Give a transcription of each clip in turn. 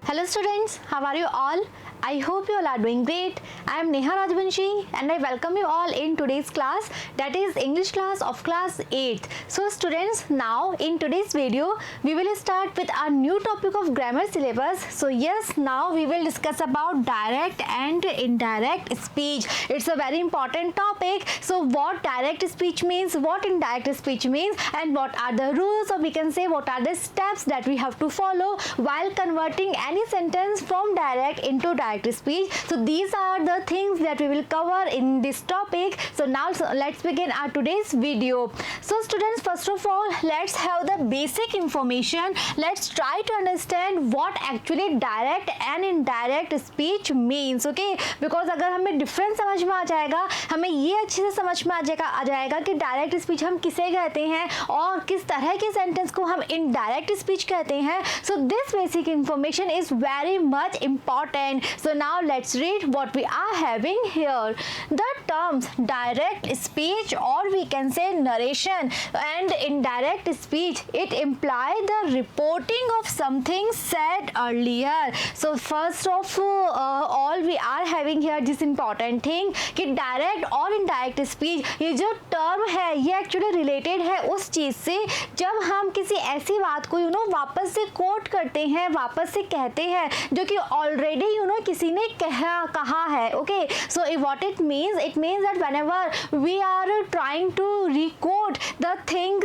Hello students, how are you all? I hope you all are doing great. I am Neha Rajvanshi and I welcome you all in today's class, that is English class of class 8th. So students, now in today's video we will start with our new topic of grammar syllabus. So yes, now we will discuss about direct and indirect speech. It's a very important topic. So what direct speech means, what indirect speech means, and what are the rules, or we can say what are the steps that we have to follow while converting any sentence from direct into direct speech. So these are the things that we will cover in this topic. So now let's begin our today's video. So students, first of all, let's have the basic information. Let's try to understand what actually direct and indirect speech means. Okay, because अगर हमें difference समझ में आ जाएगा, हमें ये अच्छे से समझ में आ जाएगा कि डायरेक्ट स्पीच हम किसे कहते हैं और किस तरह के सेंटेंस को हम इनडायरेक्ट स्पीच कहते हैं. So this basic information is very much important. So now let's read what we are having here. The terms direct speech, or we can say narration, and indirect speech, it implies the reporting of something said earlier. So first of all we are having here this important thing कि direct और indirect speech, ये जो term है ये actually related है उस चीज़ से जब हम किसी ऐसी बात को वापस से कोट करते हैं, वापस से कहते हैं जो कि ऑलरेडी किसी ने कहा है. Okay, so what it means that whenever we are trying to record the thing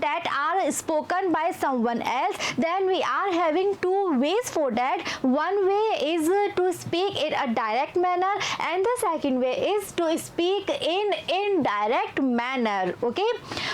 that are spoken by someone else, then we are having two ways for that. One way is to speak in a direct manner and the second way is to speak in indirect manner. Okay,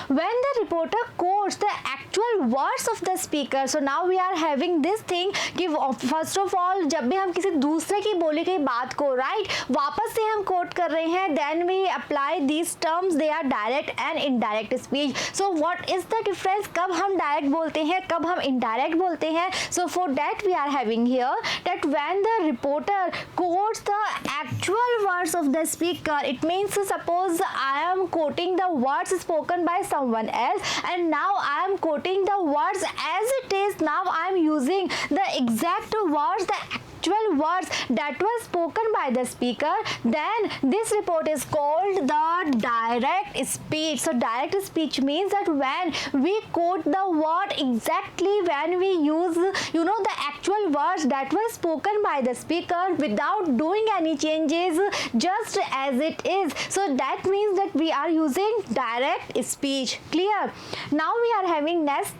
when the reporter quotes the actual words of the speaker, so now we are having this thing कि first of all जब भी हम किसी दूसरे की बोली गई बात को वापस से हम कोट कर रहे हैं, then we apply these terms, they are direct and indirect speech. So what is the difference, कब हम direct बोलते हैं, कब हम indirect बोलते हैं? So for that we are having here that when the reporter quotes the actual words of the speaker, it means suppose I am quoting the words spoken by someone else and now I am quoting the words as it is. Now I am using the exact words, the actual words that were spoken by the speaker, then this report is called the direct speech. So direct speech means that when we quote the word exactly, when we use the actual words that were spoken by the speaker without doing any changes, just as it is. So that means that we are using direct speech. Clear? Now we are having next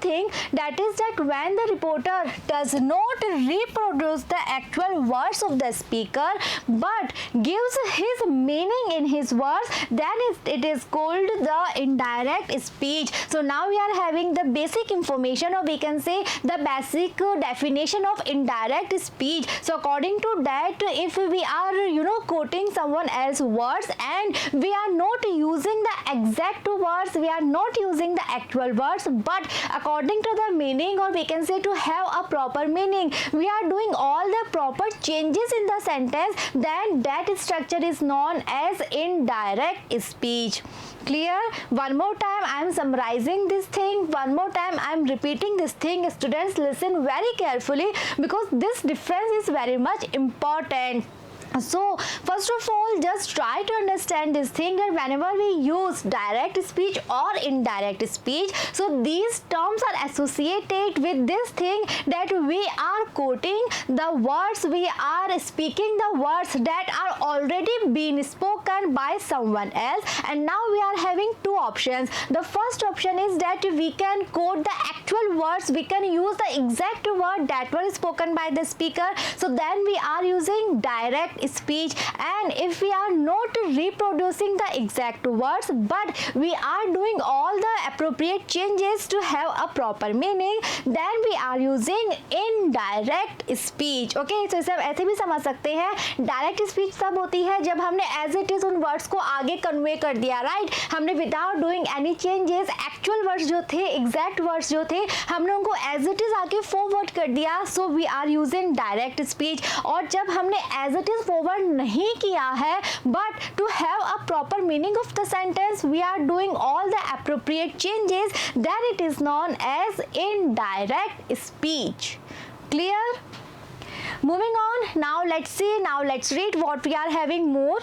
thing, that is that when the reporter does not reproduce the actual words of the speaker but gives his meaning in his words, then it is called the indirect speech. So now we are having the basic information, or we can say the basic definition of indirect speech. So according to that, if we are quoting someone else's words and we are not using the exact words, we are not using the actual words, but according to the meaning, or we can say to have a proper meaning, we are doing all the proper changes in the sentence, then that structure is known as indirect speech. Clear? One more time I am summarizing this thing, one more time I am repeating this thing. Students, listen very carefully because this difference is very much important. So first of all, just try to understand this thing that whenever we use direct speech or indirect speech, so these terms are associated with this thing that we are quoting the words, we are speaking the words that are already been spoken by someone else, and now we are having two options. The first option is that we can quote the actual words, we can use the exact word that were spoken by the speaker, so then we are using direct speech. And if we are not reproducing the exact words but we are doing all the appropriate changes to have a proper meaning, then we are using indirect speech. Okay, so इसे ऐसे भी समझ सकते हैं, direct speech तब होती है जब हमने एज इट इज उन वर्ड्स को आगे कन्वे कर दिया, राइट. हमने without doing any changes actual words जो थे, एग्जैक्ट वर्ड्स जो थे, हमने उनको एज इट इज आगे फॉरवर्ड कर दिया. So we are using direct speech. और जब हमने एज इट इज फॉरवर्ड नहीं किया है but to have a proper meaning of the sentence we are doing all the appropriate changes, then it is known as indirect speech. Clear? Moving on, now let's see, now let's read what we are having more.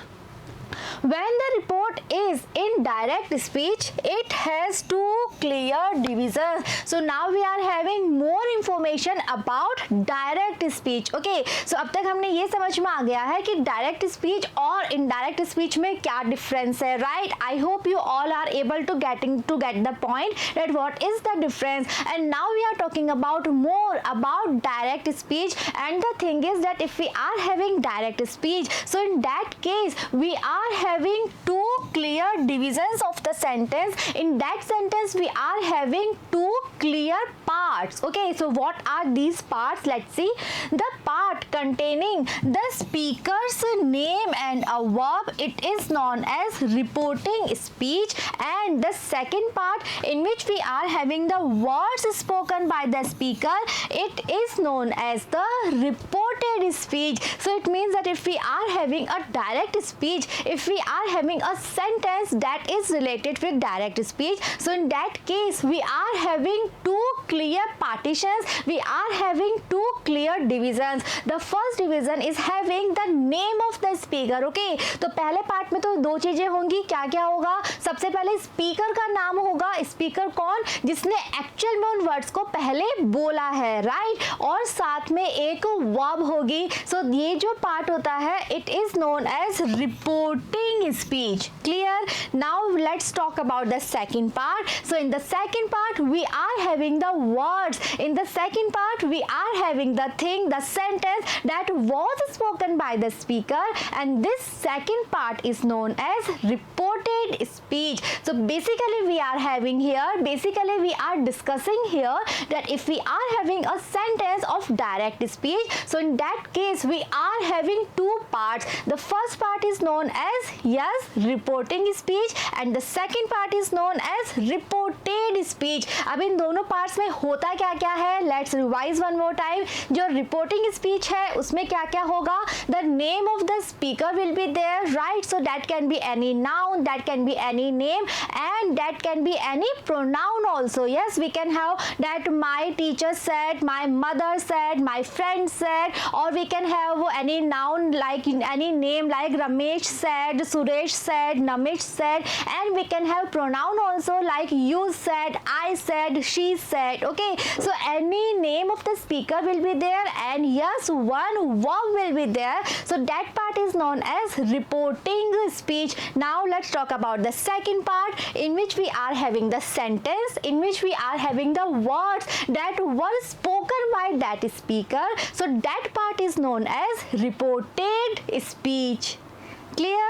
When the report is in direct speech, it has two clear divisions. So now we are having more information about direct speech. Okay, so अब तक हमने ये समझ में आ गया है कि direct speech और indirect speech में क्या difference है, right? I hope you all are able to get the point that what is the difference. And now we are talking about more about direct speech, and the thing is that if we are having direct speech, so in that case we are having two clear divisions of the sentence. In that sentence we are having two clear parts. Okay, so what are these parts? Let's see. The part containing the speaker's name and a verb, it is known as reporting speech, and the second part in which we are having the words spoken by the speaker, it is known as the reported speech. So it means that if we are having a direct speech, if we are having a sentence that is related with direct speech, so in that case we are having two clear partitions, we are having two clear divisions. The first division is having the name of the speaker. Okay, तो पहले part में तो दो चीजें होंगी. क्या क्या होगा? सबसे पहले स्पीकर का नाम होगा. स्पीकर कौन? जिसने एक्चुअल में उन वर्ड्स को पहले बोला है, राइट? और साथ में एक वर्ब होगी. सो ये जो पार्ट होता है, it is known as reporting speech. Clear? Now let's talk about the second part. So in the second part we are having the words. In the second part we are having the thing, the sentence that was spoken by the speaker, and this second part is known as reported speech. So basically we are having here, basically we are discussing here that if we are having a sentence of direct speech, so in that case we are having two parts. The first part is known as, yes, reporting speech, and the second part is known as reported speech. अब इन दोनों parts में होता क्या क्या है? Let's revise one more time. जो reporting speech है उसमें क्या क्या होगा? The name of the speaker will be there, right? So that can be any noun, that can be any name, and that can be any pronoun also. Yes, we can have that my teacher said, my mother said, my friend said, or we can have any noun like any name like Ramesh said, Suresh said, Namish said, and we can have pronoun also like you said, I said, she said. Okay, so any name of the speaker will be there, and yes, one verb will be there. So that part is known as reporting speech. Now let's talk about the second part in which we are having the sentence, in which we are having the words that were spoken by that speaker. So that part is known as reported speech. Clear?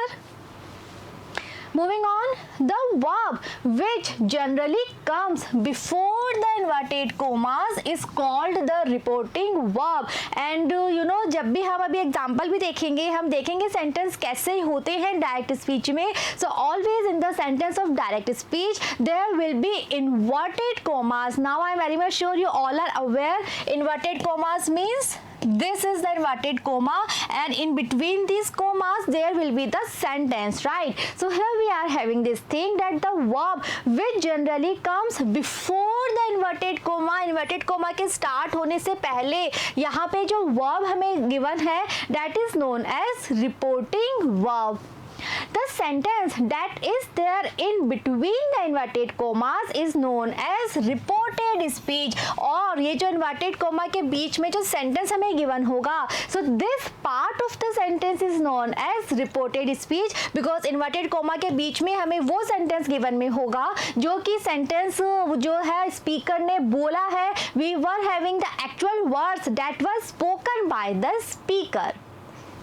Moving on, the verb which generally comes before the inverted commas is called the reporting verb. And you know, जब भी हम अभी example भी देखेंगे, हम देखेंगे sentence कैसे होते हैं डायरेक्ट स्पीच में. So always in the sentence of direct speech there will be inverted commas. Now I am very much sure you all are aware inverted commas means this is the inverted comma, and in between these commas there will be the sentence, right? So here we are having this thing that the verb which generally comes before the inverted comma के start होने से पहले यहाँ पे जो verb हमें given है, that is known as reporting verb. The sentence that is there in between the inverted commas is known as reported speech. और ये जो inverted comma के बीच में जो sentence हमें given होगा, so this part of the sentence is known as reported speech, because inverted comma के बीच में हमें वो sentence given में होगा जो कि sentence जो है speaker ने बोला है. We were having the actual words that were spoken by the speaker.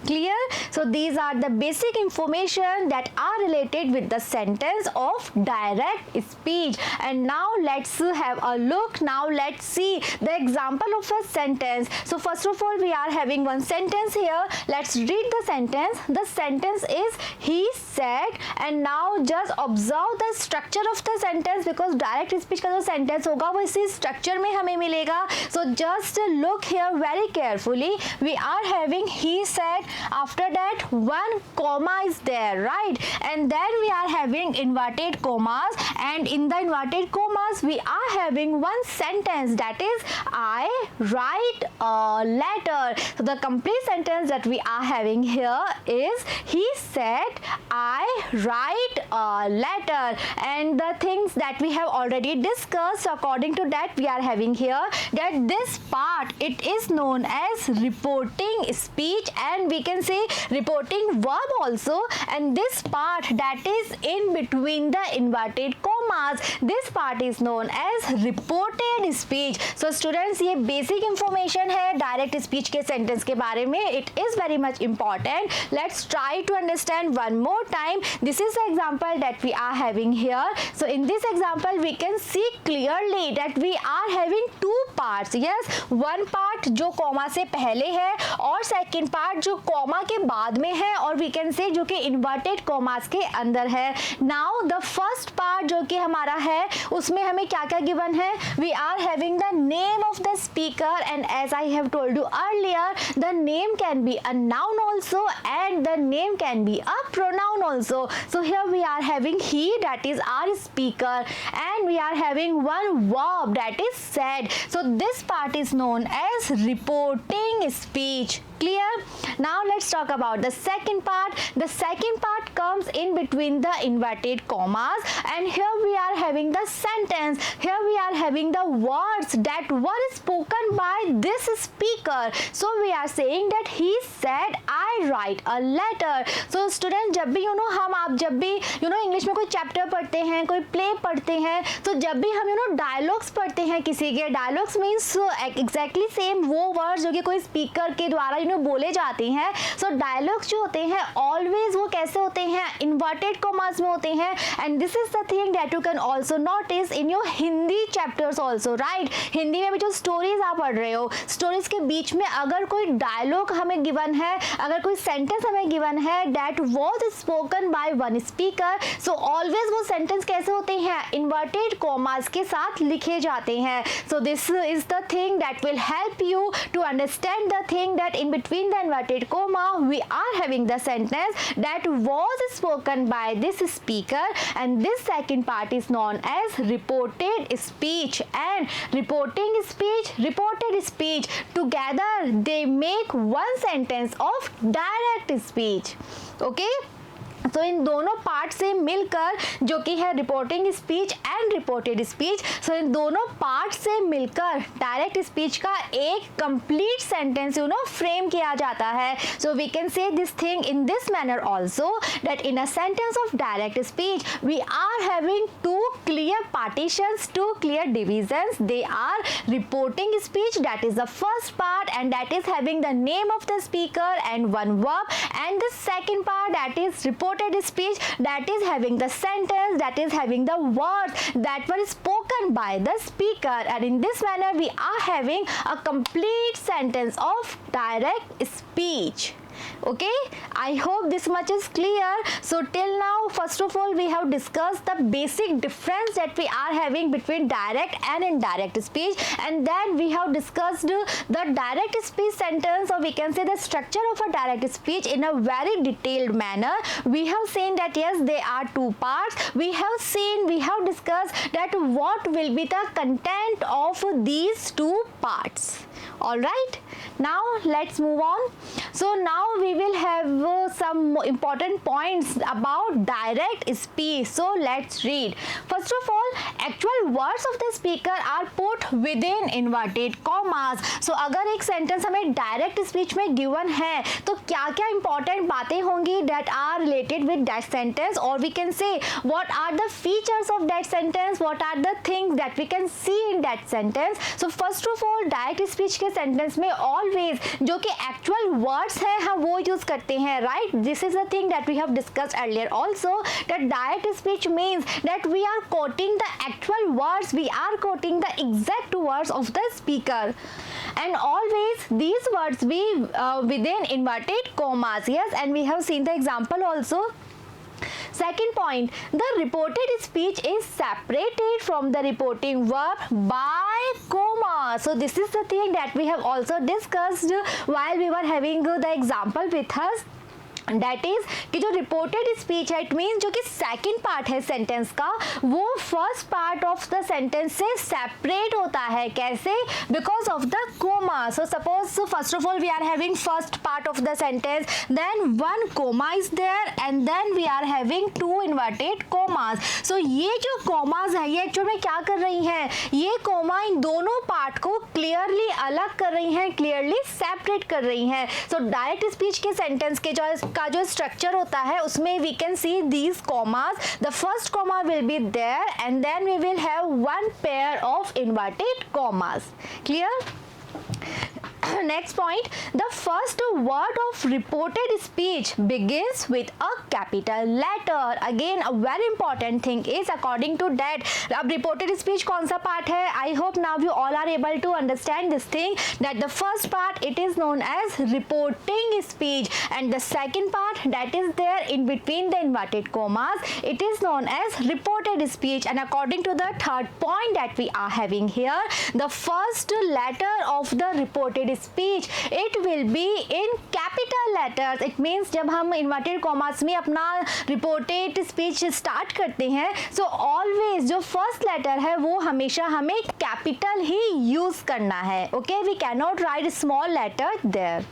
Clear? So these are the basic information that are related with the sentence of direct speech. And now let's have a look. Now let's see the example of a sentence. So first of all we are having one sentence here. Let's read the sentence. The sentence is he said, and now just observe the structure of the sentence, because direct speech का जो sentence होगा वो इसी structure में हमें मिलेगा. So just look here very carefully. We are having he said, after that one comma is there, right? And then we are having inverted commas, and in the inverted commas we are having one sentence, that is I write a letter. So the complete sentence that we are having here is he said I write a letter. And the things that we have already discussed, according to that we are having here that this part, it is known as reporting speech, and we can say reporting verb also. And this part that is in between the inverted commas, this part is known as reported speech. So students, ये basic information है direct speech के sentence के बारे में. It is very much important. Let's try to understand one more time. This is the example that we are having here. So in this example we can see clearly that we are having two parts. Yes, one part जो comma से पहले है और second part जो comma के बाद में है, और we can say जो कि inverted commas के अंदर है. Now the first part जो कि हमारा है उसमें हमें क्या क्या given है? We are having the name of the speaker, and as I have told you earlier, the name can be a noun also and the name can be a pronoun also. So here we are having he, that is our speaker, and we are having one verb, that is said. So this part is known as reporting speech. Clear? Now let's talk about the second part. The second part comes in between the inverted commas, and here we are having the sentence. Here we are having the words that were spoken by this speaker. So we are saying that he said I write a letter. So students, जब भी हम जब भी English में कोई chapter पढ़ते हैं, कोई प्ले पढ़ते हैं, तो जब भी हम डायलॉग्स पढ़ते हैं किसी के, डायलॉग्स मीन्स एग्जैक्टली सेम वो वर्ड्स जो कि कोई स्पीकर के द्वारा बोले जाते हैं. सो डायलॉग्स जो होते हैं ऑलवेज वो कैसे होते हैं? इन्वर्टेड कॉमास में होते हैं. And this is the thing that you can also notice in your Hindi chapters also, right? Hindi में भी जो स्टोरीज आप पढ़ रहे हो, स्टोरीज के बीच में अगर कोई डायलॉग हमें गिवन है, अगर कोई सेंटेंस हमें गिवन है that was spoken by one speaker, so always वो सेंटेंस कैसे होते हैं? इन्वर्टेड कॉमास के साथ लिखे जाते हैं. So this is the thing that will help you to understand the thing that in between the inverted comma we are having the sentence that was spoken by this speaker, and this second part is known as reported speech. And reporting speech, reported speech, together they make one sentence of direct speech. Okay, तो इन दोनों part से मिलकर जो कि है reporting speech and reported speech, so इन दोनों part से मिलकर डायरेक्ट स्पीच का एक कंप्लीट सेंटेंस फ्रेम किया जाता है. So we can say this thing in this manner also that in a sentence of direct speech we are having two clear partitions, two clear divisions. They are reporting speech, that is the first part and that is having the name of the speaker and one verb, and the second part that is reported speech, that is having the sentence, that is having the words that were spoken by the speaker. And in this manner we are having a complete sentence of direct speech. Okay, I hope this much is clear. So till now, first of all, we have discussed the basic difference that we are having between direct and indirect speech, and then we have discussed the direct speech sentence, or we can say the structure of a direct speech in a very detailed manner. We have seen that yes, there are two parts. We have discussed that what will be the content of these two parts. All right, now let's move on. So now we will have some important points about direct speech. So let's read. First of all, actual words of the speaker are put within inverted commas. So अगर एक sentence हमें direct speech में given है तो क्या क्या important बातें होंगी that are related with that sentence, or we can say what are the features of that sentence, what are the things that we can see in that sentence. So first of all, direct speech के sentence में always जो कि actual words है हम वो use करते हैं, right? This is the thing that we have discussed earlier also, that direct speech means that we are quoting the actual words, we are quoting the exact words of the speaker, and always these words be within inverted commas. Yes, and we have seen the example also. Second point, the reported speech is separated from the reporting verb by comma. So this is the thing that we have also discussed while we were having the example with us. That is कि जो reported speech है, it mean जो कि second part है sentence का, वो first part of the sentence से separate होता है. कैसे? Because of the comma. So suppose first of all we are having first part of the sentence, then one comma is there and then we are having two inverted commas. So ये जो commas है ये actual में क्या कर रही हैं, ये कोमा इन दोनों पार्ट को क्लियरली अलग कर रही हैं, क्लियरली सेपरेट कर रही हैं. सो डायरेक्ट स्पीच के सेंटेंस के जो स्ट्रक्चर होता है उसमें we can see these commas. The first comma will be there and then we will have one pair of inverted commas. Clear? Next point, the first word of reported speech begins with a capital letter. Again a very important thing is according to that. अब reported speech कौन सा part है? I hope now you all are able to understand this thing, that the first part it is known as reporting speech and the second part that is there in between the inverted commas, it is known as reported speech. And according to the third point that we are having here, the first letter of the reported speech it will be in capital letters. It means जब हम inverted commas में अपना reported speech start करते हैं, so always जो first letter है वो हमेशा हमें capital ही use करना है. Okay, we cannot write small letter there.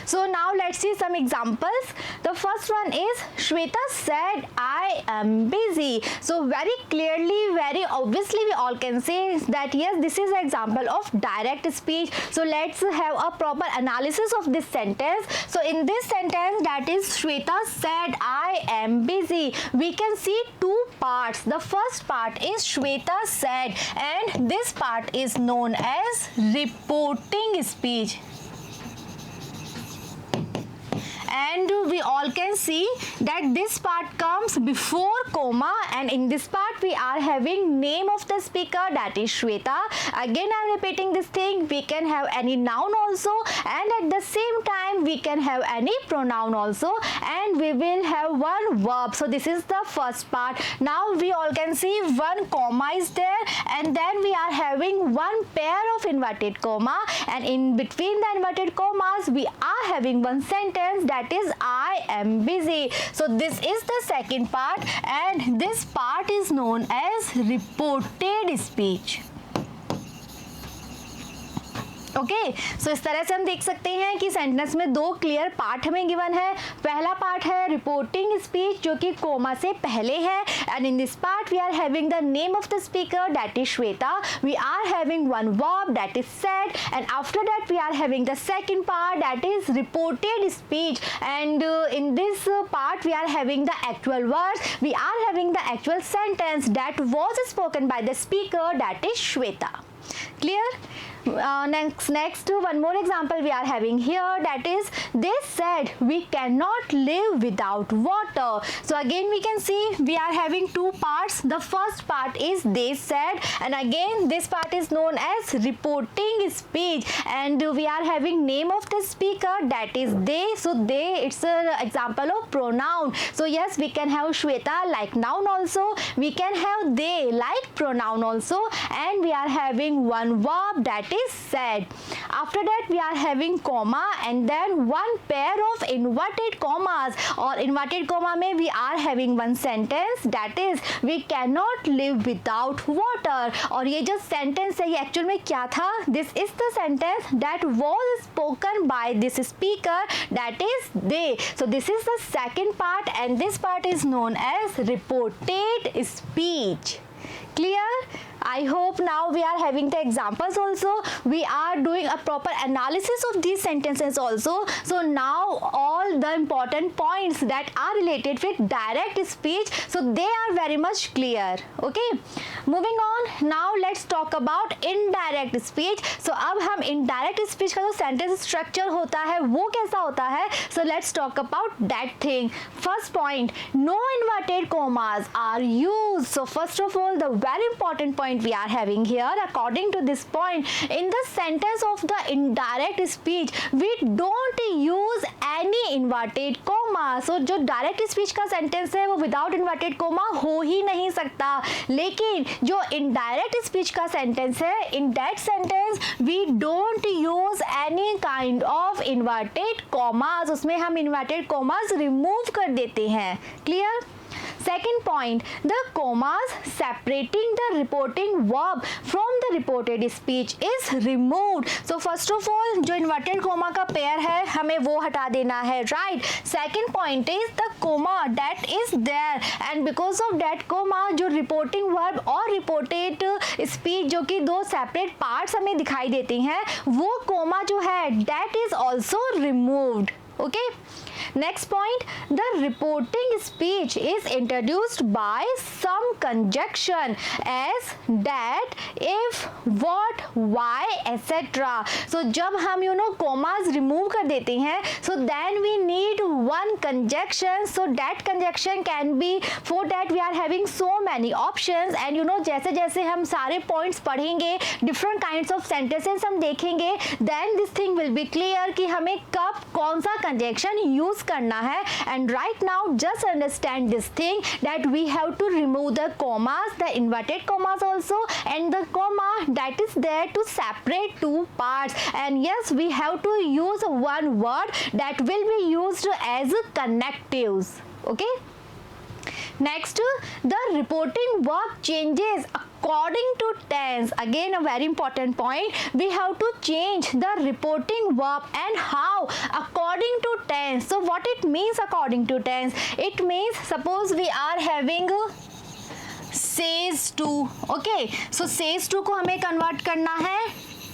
So now let's see some examples. The first one is Shweta said I am busy. So very clearly, very obviously we all can say that yes, this is an example of direct speech. So let's have a proper analysis of this sentence. So in this sentence, that is Shweta said I am busy, we can see two parts. The first part is Shweta said and this part is known as reporting speech. And we all can see that this part comes before comma and in this part we are having name of the speaker, that is Shweta. Again I am repeating this thing, we can have any noun also and at the same time we can have any pronoun also and we will have one verb. So this is the first part. Now we all can see one comma is there and then we are having one pair of inverted comma and in between the inverted commas we are having one sentence, that is I am busy. So this is the second part and this part is known as reported speech. Okay, so इस तरह से हम देख सकते हैं कि sentence में दो क्लियर पार्ट हमें गिवन है. पहला पार्ट है रिपोर्टिंग स्पीच जो कि कोमा से पहले है and in this part we are having the name of the speaker, that is Shweta. We are having one verb, that is said and after that we are having the second part, that is reported speech and in this part we are having the actual words, we are having the actual sentence that was spoken by the speaker, that is Shweta. Clear? Next one more example we are having here, that is they said we cannot live without water. So again we can see we are having two parts. The first part is they said and again this part is known as reporting speech and we are having name of the speaker, that is they. So they, it's an example of pronoun. So yes, we can have Shweta like noun also, we can have they like pronoun also and we are having one verb, that is said. After that we are having comma and then one pair of inverted commas और inverted comma में we are having one sentence, that is we cannot live without water. और ये जो sentence है ये actual में क्या था? This is the sentence that was spoken by this speaker, that is they. So this is the second part and this part is known as reported speech. Clear? I hope now we are having the examples also. We are doing a proper analysis of these sentences also. So now all the important points that are related with direct speech, so they are very much clear. Okay, moving on, now let's talk about indirect speech. So अब हम indirect speech का जो sentence structure होता है वो कैसा होता है, so let's talk about that thing. First point, no inverted commas are used. So first of all, the very important point point we are having here. According to this point, in the sentence of the indirect speech, we don't use any inverted comma. So जो direct speech का sentence है वो without inverted comma हो ही नहीं सकता, लेकिन जो indirect speech का sentence है, in that sentence we don't use any kind of inverted commas. उसमें हम inverted commas remove कर देते हैं. Clear? Second point, the commas separating the reporting verb from the reported speech is removed. So first of all, जो inverted comma का pair है हमें वो हटा देना है, right? Second point is the comma that is there, and because of that comma जो reporting verb और reported speech जो कि दो separate parts हमें दिखाई देती हैं, वो comma जो है that is also removed. Okay. Next point, the reporting speech is introduced by some conjunction as that, if, what, why, etc. So जब हम commas remove कर देते हैं, so then we need one conjunction. So that conjunction can be, for that we are having so many options, and जैसे जैसे हम सारे points पढ़ेंगे, different kinds of sentences हम देखेंगे, then this thing will be clear कि हमें कब कौन सा conjunction use करना है. And right now just understand this thing that we have to remove the commas, the inverted commas also, and the comma that is there to separate two parts. And yes, we have to use one word that will be used as connectives. Okay. Next, the reporting verb changes according to tense. Again, a very important point. We have to change the reporting verb, and how? According to tense. So what it means according to tense? It means suppose we are having says to. Okay, so says to को हमें convert करना है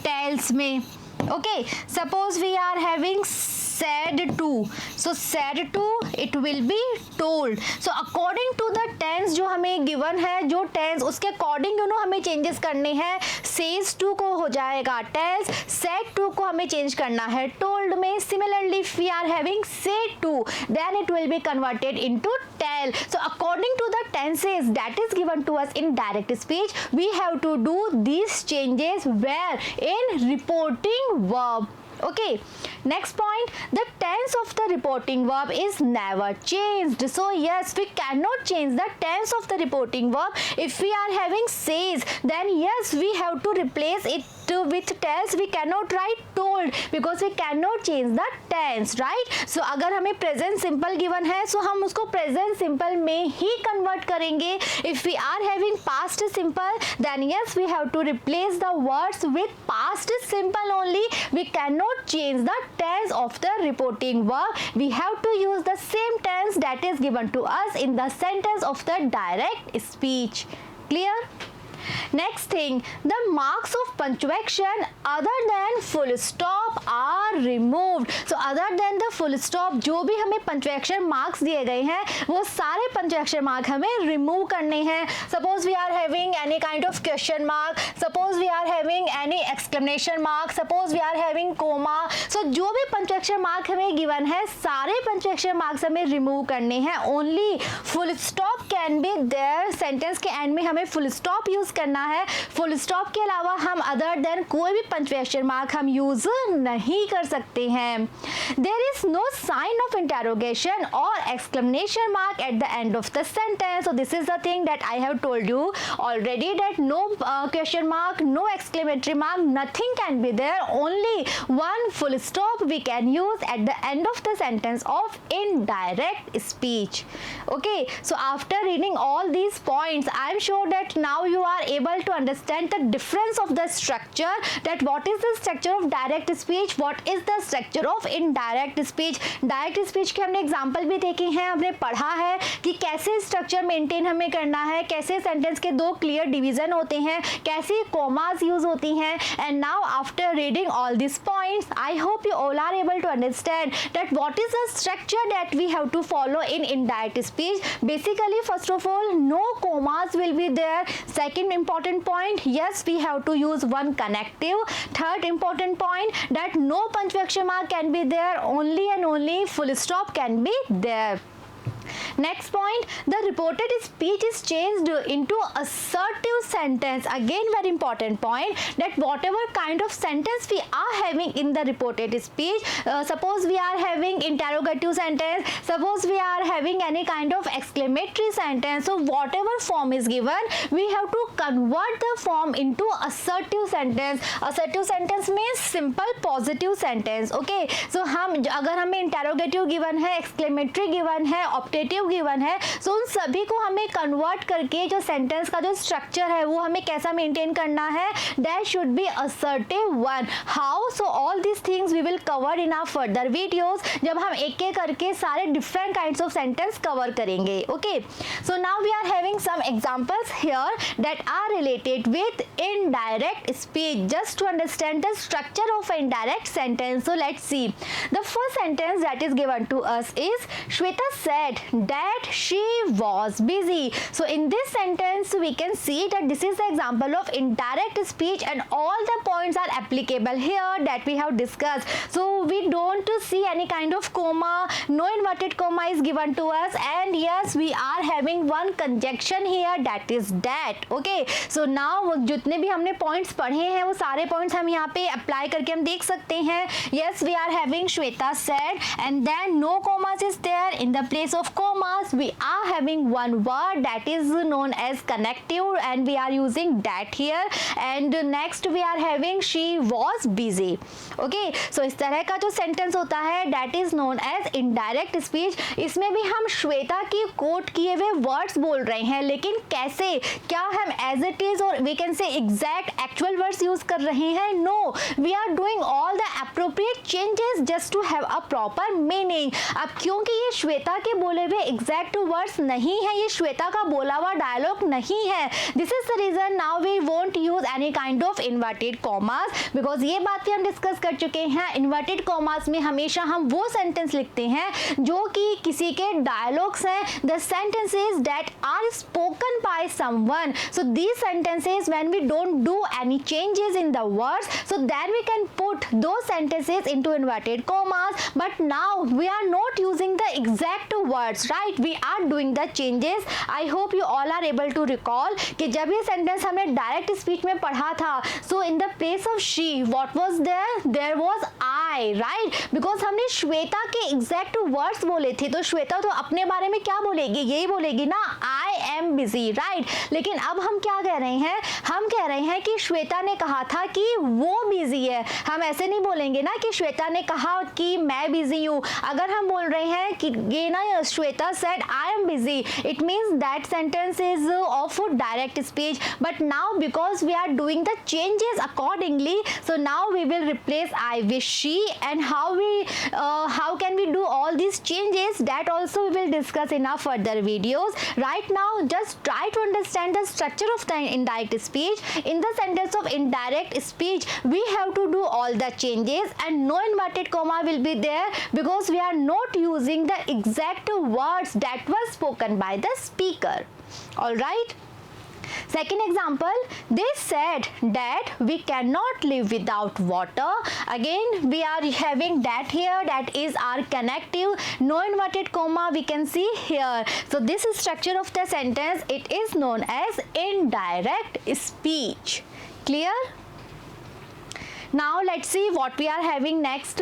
tells में. Okay, suppose we are having said to, so said to it will be told. So according to the tense जो हमें given है, जो tense उसके according हमें changes करने हैं. says to को हो जाएगा tells, said to को हमें change करना है told में. Similarly, if we are having said to, then it will be converted into tell. So according to the tenses that is given to us in direct speech, we have to do these changes where in reporting verb. Okay, next point, the tense of the reporting verb is never changed. So yes, we cannot change the tense of the reporting verb. If we are having says, then yes, we have to replace it with tells. We cannot write told because we cannot change the tense, right? So अगर हमें present simple given है, so हम उसको present simple में ही convert करेंगे. If we are having past simple, then yes, we have to replace the words with past simple only. We cannot change the tense of the reporting verb. We have to use the same tense that is given to us in the sentence of the direct speech. Clear? Next thing, the marks of punctuation other than full stop are removed. So other than the full stop, जो भी हमें punctuation marks दिए गए हैं, वो सारे punctuation mark हमें remove करने हैं. Suppose we are having any kind of question mark, suppose we are having any exclamation mark, suppose we are having comma. So जो भी punctuation mark हमें given है, सारे punctuation marks हमें remove करने हैं. Only full stop can be there. Sentence के end में हमें full stop use करना है. फुल स्टॉप के अलावा हम अदर देन कोई भी पंक्चुएशन मार्क हम यूज नहीं कर सकते हैं. There is no sign of interrogation और exclamation mark at the end of the sentence. So this is the thing that I have told you already that no question mark, no exclamatory mark, nothing can be there. Only one full stop we can use at the end of the sentence of indirect speech. Okay, so after reading all these points, I am sure that now you are able to understand the difference of the structure, that what is the structure of direct speech, what is the structure of indirect speech. Direct speech के हमने example भी देखे हैं, हमने पढ़ा है कि कैसे structure maintain हमें करना है, कैसे sentence के दो clear division होते हैं, कैसे commas use होती हैं. And now after reading all these points, I hope you all are able to understand that what is the structure that we have to follow in indirect speech. Basically, first of all, no commas will be there. Second important point, yes, we have to use one connective. Third important point, that no punctuation mark can be there, only and only full stop can be there. Next point, the reported speech is changed into assertive sentence. Again, very important point, that whatever kind of sentence we are having in the reported speech, suppose we are having interrogative sentence, suppose we are having any kind of exclamatory sentence, so whatever form is given, we have to convert the form into assertive sentence. Assertive sentence means simple positive sentence. Okay, so हम अगर हमें interrogative given है, exclamatory given है, optative given है, सो उन सभी को हमें कन्वर्ट करके जो सेंटेंस का जो स्ट्रक्चर है वो हमें कैसा मेंटेन करना है, that should be assertive one. How? So all this things we will cover in our further videos, जब हम एक एक करके सारे different kinds of sentence cover करेंगे. Okay, so now we are having some examples here that are related with indirect speech, just to understand the structure of indirect sentence. So let's see, the first sentence that is given to us is Shweta said that she was busy. So in this sentence we can see that this is the example of indirect speech and all the points are applicable here that we have discussed. So we don't see any kind of comma, no inverted comma is given to us, and yes, we are having one conjunction here, that is that. Okay, so now जितने भी हमने points पढ़े हैं वो सारे points हम यहाँ पे apply करके हम देख सकते हैं. Yes, we are having Shweta said and then no commas is there. In the place of commas we are having one word that is known as connective and we are using that here, and next we are having she was busy. Okay, so इस तरह का जो sentence होता है that is known as indirect speech. इसमें भी हम श्वेता की कोट किए हुए words बोल रहे हैं, लेकिन कैसे, क्या हम as it is और we can say exact actual words use कर रहे हैं? No, we are doing all the appropriate changes just to have a proper meaning. अब क्योंकि ये श्वेता के बोले हुए एग्जैक्ट वर्ड्स नहीं है, ये श्वेता का बोला हुआ डायलॉग नहीं है, this is the reason now we won't use any kind of inverted commas, because ये बात भी हम डिस्कस कर चुके हैं. इन्वर्टेड कॉमास में हमेशा हम वो सेंटेंस लिखते हैं जो कि किसी के डायलॉग्स हैं, the sentences that are spoken by someone. So these sentences when we don't do any changes in the words, so then we can put those sentences into inverted commas, but now we are not using the exact words, right? We are doing the changes. I hope you all are able to recall कि जब ये sentence हमने direct speech में पढ़ा था, so in the place of she, what was there? There was I, right? Because हमने श्वेता के exact words बोले थे, तो श्वेता तो अपने बारे में क्या बोलेगी? यही बोलेगी ना, I am busy, right? लेकिन अब हम क्या कह रहे हैं? हम कह रहे हैं कि श्वेता ने कहा था कि वो बिजी है. हम ऐसे नहीं बोलेंगे ना कि श्वेता ने कहा कि मैं बिजी हूँ. अगर हम बोल रहे हैं कि ये ना Shweta said I am busy, it means that sentence is of direct speech, but now because we are doing the changes accordingly, so now we will replace I with she, and how can we do all these changes, that also we will discuss in our further videos. Right now just try to understand the structure of the indirect speech. In the sentence of indirect speech we have to do all the changes and no inverted comma will be there because we are not using the exact words that were spoken by the speaker. All right. Second example, they said that we cannot live without water. Again we are having that here, that is our connective, no inverted comma we can see here. So this is structure of the sentence, it is known as indirect speech. Clear? Now let's see what we are having next.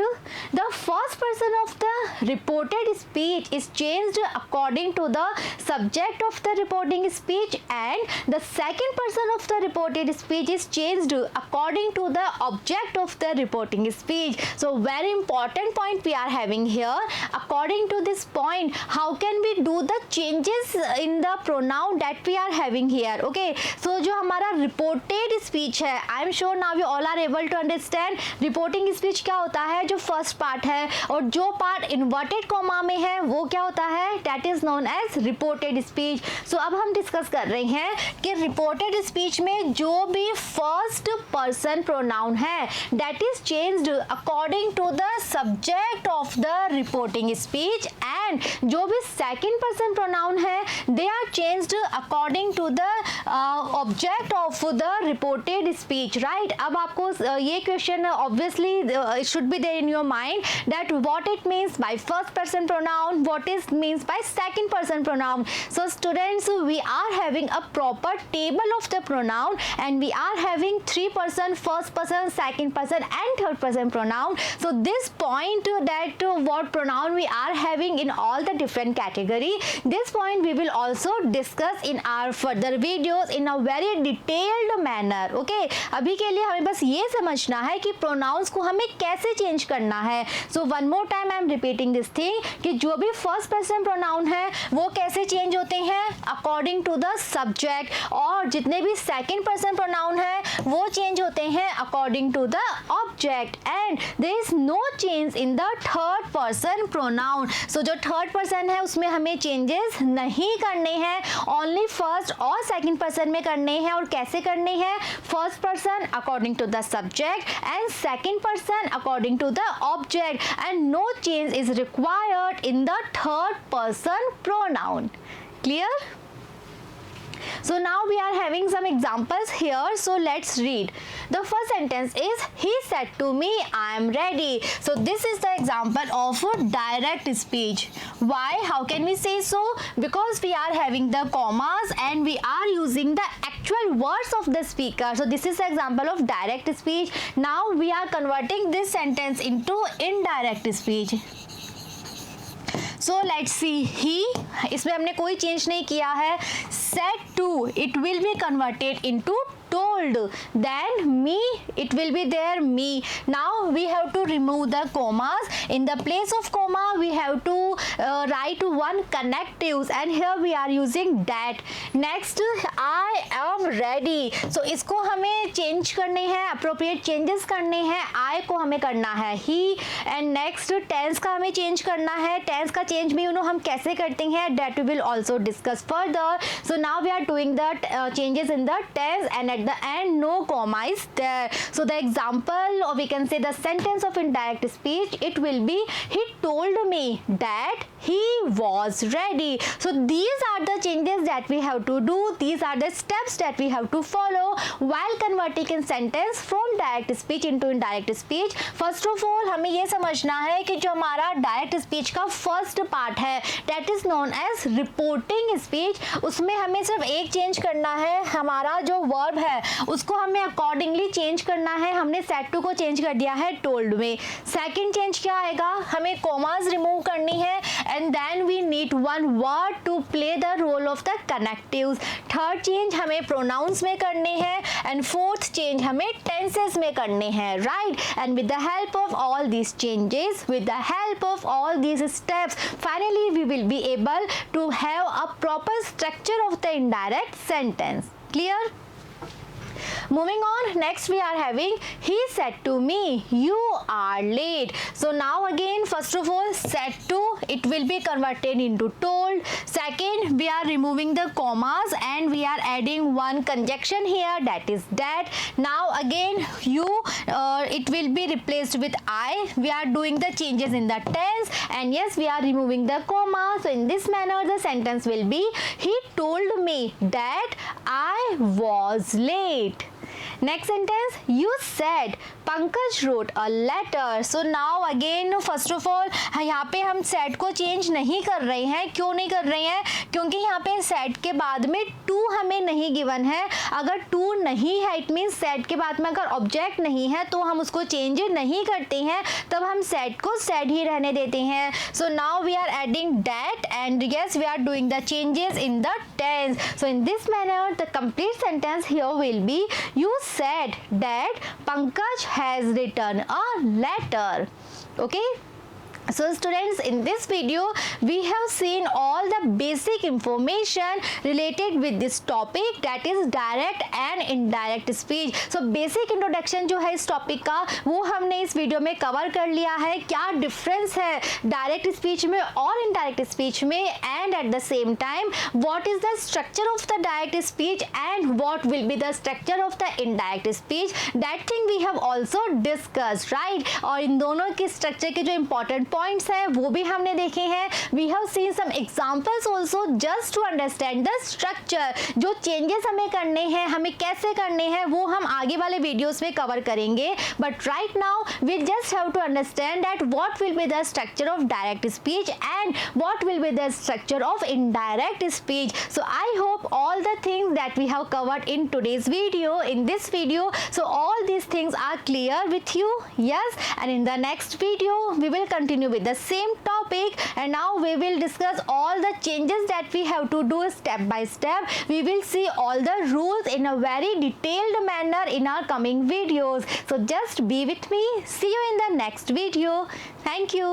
The first person of the reported speech is changed according to the subject of the reporting speech, and the second person of the reported speech is changed according to the object of the reporting speech. So very important point we are having here. According to this point, how can we do the changes in the pronoun that we are having here? Okay, so जो हमारा reported speech है, I am sure now you all are able to understand reporting speech क्या होता है, जो first part है, और जो पार्ट इन्वर्टेड कॉमा में है वो क्या होता है, that is known as reported speech. So अब हम डिस्कस कर रहे हैं कि रिपोर्टेड स्पीच में जो भी फर्स्ट पर्सन प्रोनाउन है that is changed according to the subject of the reporting speech, and जो भी सेकंड पर्सन प्रोनाउन है they are changed according to the object of the reported speech. Right, अब आपको ये question obviously it should be there in your mind that what it means by first person pronoun, what it means by second person pronoun. So students, we are having a proper table of the pronoun and we are having 3 person, first person, second person and third person pronoun. So this point that what pronoun we are having in all the different category, this point we will also discuss in our further videos in a very detailed manner. Okay, अभी के लिए हमें बस ये समझना है कि pronouns को हमें कैसे चेंज करना है. So one more time I am repeating this thing कि जो भी first person pronoun है वो कैसे चेंज होते हैं according to the subject, और जितने भी second person pronoun है वो चेंज होते हैं according to the object, and there is no change in the third person pronoun. So जो third person है उसमें हमें changes नहीं करने हैं, only first और second person में करने हैं. और कैसे करने हैं? First person according to the subject and second person according to the object, and no change is required in the third person pronoun. Clear? So now we are having some examples here, so let's read. The first sentence is, he said to me, I am ready. So this is the example of a direct speech. Why? How can we say so? Because we are having the commas and we are using the actual words of the speaker. So this is the example of direct speech. Now we are converting this sentence into indirect speech. So let's see, he, इसमें हमने कोई change नहीं किया है. Said to, it will be converted into told. Then me, it will be there, me. Now we have to remove the commas. In the place of comma we have to write one connectives, and here we are using that. Next, I am ready. So इसको हमें change करने हैं, appropriate changes करने हैं. I को हमें करना है he, and next tense का हमें चेंज करना है. tense का चेंज भी हम कैसे करते हैं, that we will also discuss further. So now we are doing the changes in the tense, and at the end no comma is there. So the example, or we can say the sentence of indirect speech, it will be, he told me that he was ready. So these are the changes that we have to do. These are the steps that we have to follow while converting a sentence from direct speech into indirect speech. First of all, हमें ये समझना है कि जो हमारा direct speech का first part है, that is known as reporting speech, उसमें हमें सिर्फ एक चेंज करना है. हमारा जो verb है उसको हमें accordingly चेंज करना है. हमने said to को चेंज कर दिया है told में. सेकेंड चेंज क्या आएगा? हमें commas रिमूव करनी है, and then we need one word to play the role of the connectives. Third change हमें pronouns में करने हैं, and fourth चेंज हमें tenses में करने हैं, right? And with the help of all these changes, with the help of all these steps, finally we will be able to have a proper structure of the indirect sentence. Clear? Moving on, next we are having, he said to me, you are late. So now again, first of all, said to, it will be converted into told. Second, we are removing the commas and we are adding one conjunction here, that is that. Now again, you, it will be replaced with I. We are doing the changes in the tense, and yes, we are removing the comma. So in this manner, the sentence will be, he told me that I was late. Next sentence, you said Pankaj wrote a letter. So now again, first of all, यहाँ पे हम said को change नहीं कर रहे हैं. क्यों नहीं कर रहे हैं? क्योंकि यहाँ पे said के बाद में to हमें नहीं given है. अगर to नहीं है, it means said के बाद में अगर object नहीं है तो हम उसको change नहीं करते हैं, तब हम said को said ही रहने देते हैं. So now we are adding that, and yes, we are doing the changes in the tense. So in this manner, the complete sentence here will be, you said that Pankaj has written a letter. Okay. So students, in this video we have seen all the basic information related with this topic, that is direct and indirect speech. So basic introduction जो है इस topic का, वो हमने इस video में cover कर लिया है. क्या डिफरेंस है डायरेक्ट स्पीच में और इनडायरेक्ट स्पीच में, and at the same time what is the structure of the direct speech and what will be the structure of the indirect speech, that thing we have also discussed, right. और इन दोनों के structure के जो important points हैं वो भी हमने देखे हैं. We have seen some examples also just to understand the structure. जो चेंजेस हमें करने हैं, हमें कैसे करने हैं, वो हम आगे वाले वीडियोस में कवर करेंगे. But right now we just have to understand that what will be the structure of direct speech and what will be the structure of indirect speech. So I hope all the things that we have covered in today's video, in this video, so all these things are clear with you. Yes, and in the next video we will continue with the same topic, and now we will discuss all the changes that we have to do step by step. We will see all the rules in a very detailed manner in our coming videos. So just be with me. See you in the next video. Thank you.